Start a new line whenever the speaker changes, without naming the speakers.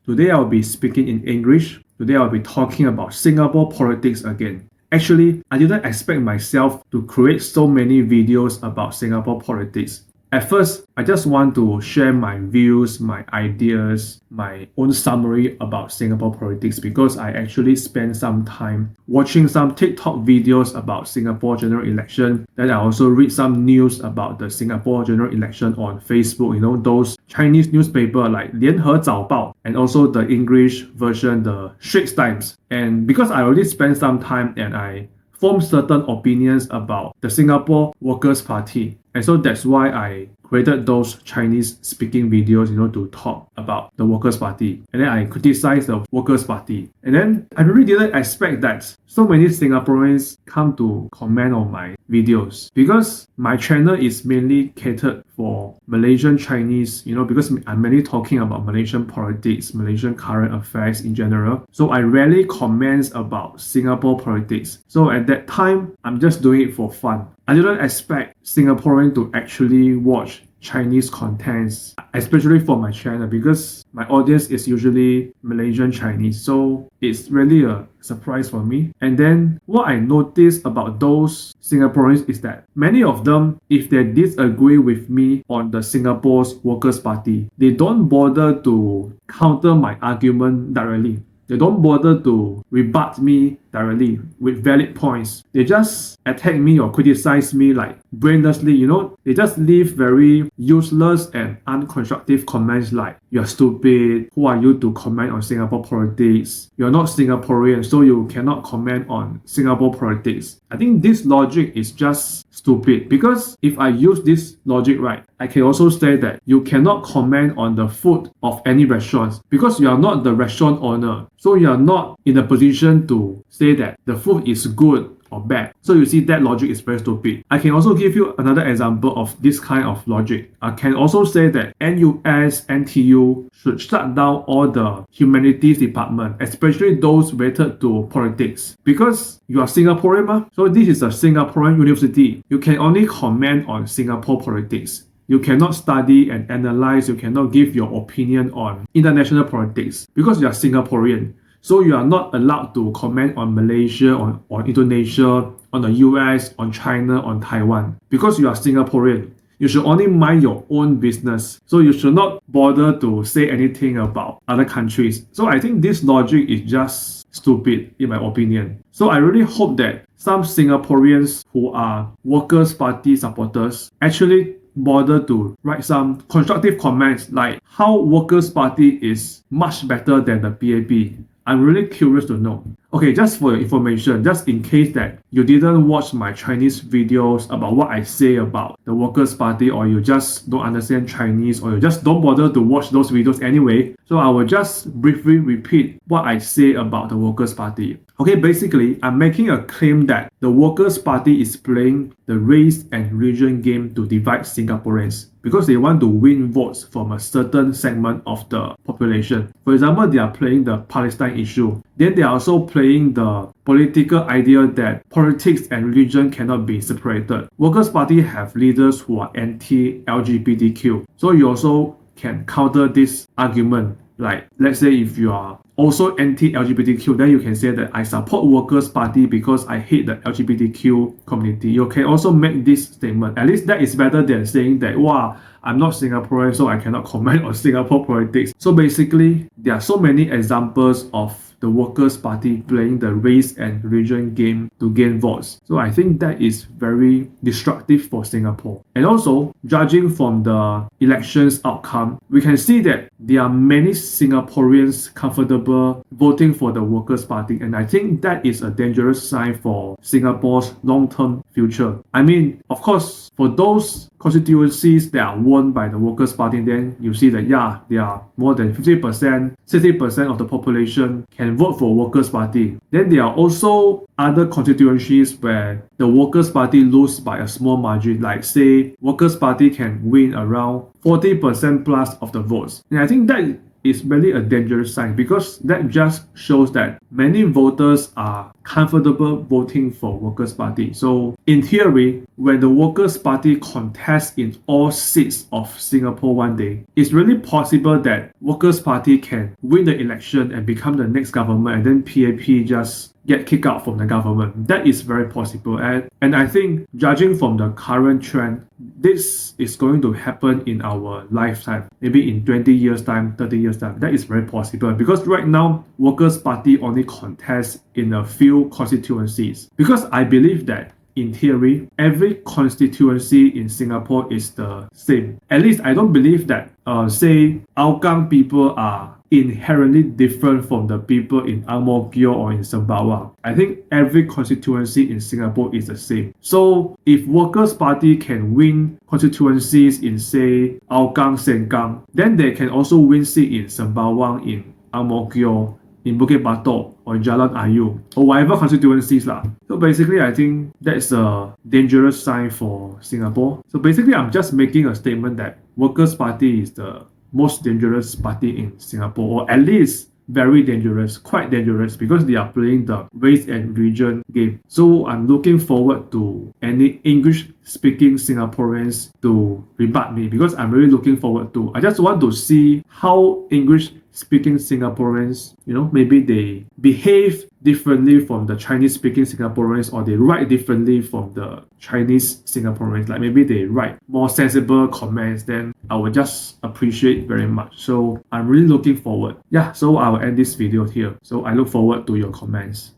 Today I'll be speaking in English. Today I'll be talking about Singapore politics again. Actually, I didn't expect myself to create so many videos about Singapore politics. At first, I just want to share my views, my ideas, my own summary about Singapore politics because I actually spent some time watching some TikTok videos about Singapore general election. Then I also read some news about the Singapore general election on Facebook, those Chinese newspaper like 联合早报 and also the English version, the Straits Times. And because I already spent some time and I formed certain opinions about the Singapore Workers' Party. And so that's why I created those Chinese speaking videos, to talk about the Workers' Party. And then I criticized the Workers' Party. And then I really didn't expect that so many Singaporeans come to comment on my videos because my channel is mainly catered for Malaysian Chinese, because I'm mainly talking about Malaysian politics, Malaysian current affairs in general. So I rarely comment about Singapore politics. So at that time, I'm just doing it for fun. I didn't expect Singaporeans to actually watch Chinese contents, especially for my channel because my audience is usually Malaysian Chinese. So it's really a surprise for me. And then what I noticed about those Singaporeans is that many of them, if they disagree with me on the Singapore's Workers' Party, they don't bother to counter my argument directly. They don't bother to rebut me directly with valid points. They just attack me or criticize me like brainlessly, They just leave very useless and unconstructive comments like, "You're stupid, who are you to comment on Singapore politics? You're not Singaporean, so you cannot comment on Singapore politics." I think this logic is just stupid because if I use this logic right, I can also say that you cannot comment on the food of any restaurants because you are not the restaurant owner. So you are not in a position to say that the food is good or bad. So you see that logic is very stupid. I can also give you another example of this kind of logic. I can also say that NUS, NTU should shut down all the humanities department, especially those related to politics. Because you are Singaporean, so this is a Singaporean university. You can only comment on Singapore politics. You cannot study and analyze, you cannot give your opinion on international politics because you are Singaporean. So you are not allowed to comment on Malaysia, on Indonesia, on the US, on China, on Taiwan. Because you are Singaporean, you should only mind your own business. So you should not bother to say anything about other countries. So I think this logic is just stupid in my opinion. So I really hope that some Singaporeans who are Workers' Party supporters actually bother to write some constructive comments like how Workers' Party is much better than the PAP. I'm really curious to know. Okay, just for your information, just in case that you didn't watch my Chinese videos about what I say about the Workers' Party, or you just don't understand Chinese, or you just don't bother to watch those videos anyway, so I will just briefly repeat what I say about the Workers' Party. Okay, basically, I'm making a claim that the Workers' Party is playing the race and religion game to divide Singaporeans because they want to win votes from a certain segment of the population. For example, they are playing the Palestine issue. Then they are also playing the political idea that politics and religion cannot be separated. Workers' Party have leaders who are anti-LGBTQ. So you also can counter this argument. Like, let's say if you are also anti-LGBTQ, then you can say that I support Workers' Party because I hate the LGBTQ community. You can also make this statement. At least that is better than saying that, wow, I'm not Singaporean, so I cannot comment on Singapore politics. So basically, there are so many examples of the Workers' Party playing the race and religion game to gain votes. So I think that is very destructive for Singapore. And also, judging from the elections outcome, we can see that there are many Singaporeans comfortable voting for the Workers' Party, and I think that is a dangerous sign for Singapore's long-term future. I mean, of course, for those constituencies that are won by the Workers' Party, then you see that, yeah, there are more than 50%, 60% of the population can vote for Workers' Party. Then there are also other constituencies where the Workers' Party lose by a small margin, like say Workers' Party can win around 40% plus of the votes. And I think that is really a dangerous sign because that just shows that many voters are comfortable voting for Workers' Party. So in theory, when the Workers' Party contests in all seats of Singapore one day, it's really possible that Workers' Party can win the election and become the next government, and then PAP just get kicked out from the government. That is very possible. And I think, judging from the current trend, this is going to happen in our lifetime. Maybe in 20 years' time, 30 years' time. That is very possible. Because right now, Workers' Party only contests in a few constituencies. Because I believe that in theory, every constituency in Singapore is the same. At least I don't believe that, say, Hougang people are inherently different from the people in Ang Mo Kio or in Sembawang. I think every constituency in Singapore is the same. So if Workers' Party can win constituencies in, say, Hougang, Sengkang, then they can also win seat in Sembawang, in Ang Mo Kio, in Bukit Batok, or in Jalan Ayu, or whatever constituencies lah. So basically, I think that's a dangerous sign for Singapore. So basically, I'm just making a statement that Workers' Party is the most dangerous party in Singapore, or at least very dangerous, quite dangerous, because they are playing the race and region game. So I'm looking forward to any English-speaking Singaporeans to rebut me, because I'm really looking forward to. I just want to see how English-speaking Singaporeans, maybe they behave differently from the Chinese-speaking Singaporeans, or they write differently from the Chinese Singaporeans. Like maybe they write more sensible comments, then I would just appreciate very much. So I'm really looking forward. Yeah, so I will end this video here. So I look forward to your comments.